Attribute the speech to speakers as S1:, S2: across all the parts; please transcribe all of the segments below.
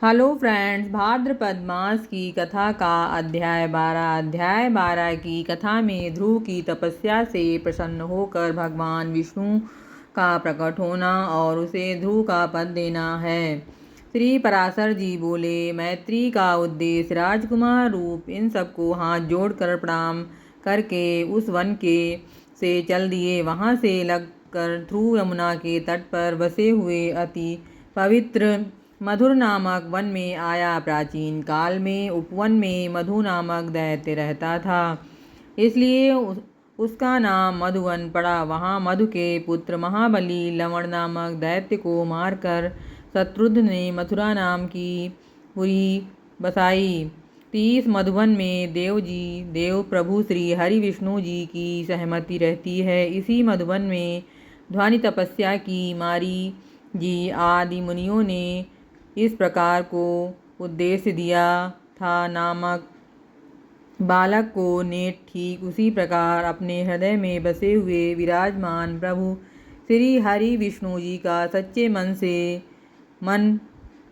S1: Hello friends, भाद्रपद मास की कथा का अध्याय 12 की कथा में ध्रुव की तपस्या से प्रसन्न होकर भगवान विष्णु का प्रकट होना और उसे ध्रुव का पद देना है। श्री पराशर जी बोले, मैत्री का उद्देश्य राजकुमार रूप इन सबको हाथ जोड़कर प्रणाम करके उस वन के से चल दिए। वहाँ से लगकर ध्रुव यमुना के तट पर बसे हुए अति पवित्र मधुर नामक वन में आया। प्राचीन काल में उपवन में मधु नामक दैत्य रहता था, इसलिए उसका नाम मधुवन पड़ा। वहाँ मधु के पुत्र महाबली लवण नामक दैत्य को मारकर शत्रुघ्न ने मथुरा नाम की पुरी बसाई। इस मधुवन में देव प्रभु श्री हरि विष्णु जी की सहमति रहती है। इसी मधुवन में ध्वनि तपस्या की मारी जी आदि मुनियों ने इस प्रकार को उद्देश्य दिया था। नामक बालक को ने ठीक उसी प्रकार अपने हृदय में बसे हुए विराजमान प्रभु श्री हरि विष्णु जी का सच्चे मन से मन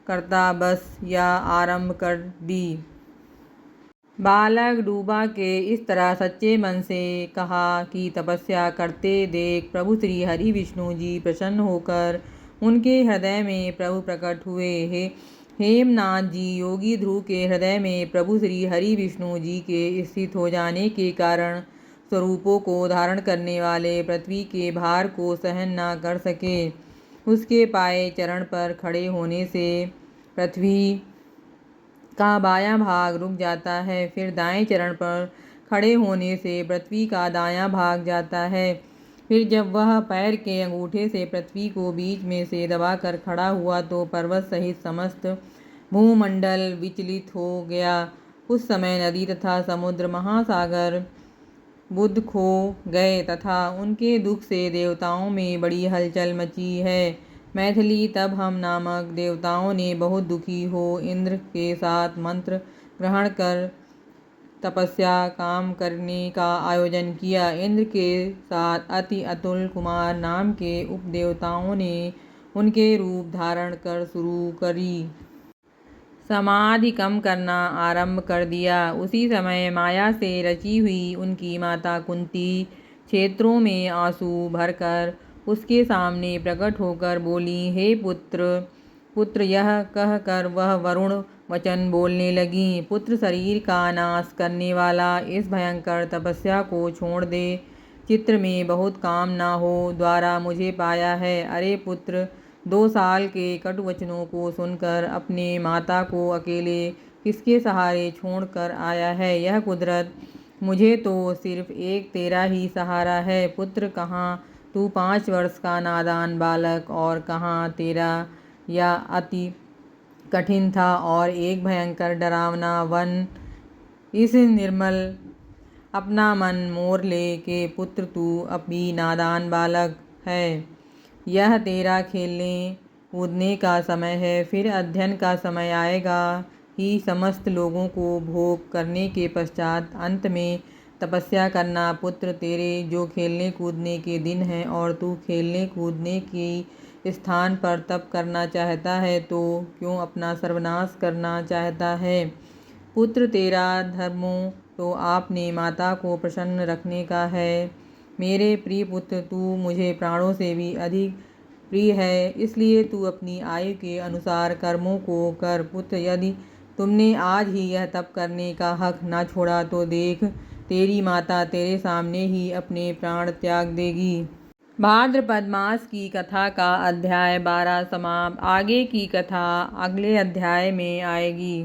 S1: करता बस या आरंभ कर दी। बालक डूबा के इस तरह सच्चे मन से कहा कि तपस्या करते देख प्रभु श्री हरि विष्णु जी प्रसन्न होकर उनके हृदय में प्रभु प्रकट हुए। हेमनाथ जी, योगी ध्रुव के हृदय में प्रभु श्री हरि विष्णु जी के स्थित हो जाने के कारण स्वरूपों को धारण करने वाले पृथ्वी के भार को सहन न कर सके। उसके पाए चरण पर खड़े होने से पृथ्वी का बायां भाग रुक जाता है, फिर दाएं चरण पर खड़े होने से पृथ्वी का दायां भाग जाता है। फिर जब वह पैर के अंगूठे से पृथ्वी को बीच में से दबाकर खड़ा हुआ तो पर्वत सहित समस्त भूमंडल विचलित हो गया। उस समय नदी तथा समुद्र महासागर बुद्ध खो गए तथा उनके दुख से देवताओं में बड़ी हलचल मची है। मैथिली तब हम नामक देवताओं ने बहुत दुखी हो इंद्र के साथ मंत्र ग्रहण कर तपस्या काम करने का आयोजन किया। इंद्र के साथ अति अतुल कुमार नाम के उपदेवताओं ने उनके रूप धारण कर शुरू करी समाधि कम करना आरंभ कर दिया। उसी समय माया से रची हुई उनकी माता कुंती क्षेत्रों में आंसू भरकर उसके सामने प्रकट होकर बोली, हे पुत्र यह कहकर वह वरुण वचन बोलने लगी, पुत्र शरीर का नाश करने वाला इस भयंकर तपस्या को छोड़ दे। चित्र में बहुत काम ना हो द्वारा मुझे पाया है। अरे पुत्र, 2 साल के कटु वचनों को सुनकर अपने माता को अकेले किसके सहारे छोड़कर आया है। यह कुदरत, मुझे तो सिर्फ एक तेरा ही सहारा है। पुत्र, कहाँ तू 5 वर्ष का नादान बालक और कहाँ तेरा या अति कठिन था और एक भयंकर डरावना वन। इस निर्मल अपना मन मोर ले के पुत्र तू अभी नादान बालक है। यह तेरा खेलने कूदने का समय है, फिर अध्ययन का समय आएगा ही। समस्त लोगों को भोग करने के पश्चात अंत में तपस्या करना। पुत्र, तेरे जो खेलने कूदने के दिन हैं और तू खेलने कूदने की स्थान पर तप करना चाहता है तो क्यों अपना सर्वनाश करना चाहता है। पुत्र, तेरा धर्मों तो आपने माता को प्रसन्न रखने का है। मेरे प्रिय पुत्र, तू मुझे प्राणों से भी अधिक प्रिय है, इसलिए तू अपनी आयु के अनुसार कर्मों को कर। पुत्र, यदि तुमने आज ही यह तप करने का हक न छोड़ा तो देख, तेरी माता तेरे सामने ही अपने प्राण त्याग देगी। भाद्रपद मास की कथा का अध्याय 12 समाप्त। आगे की कथा अगले अध्याय में आएगी।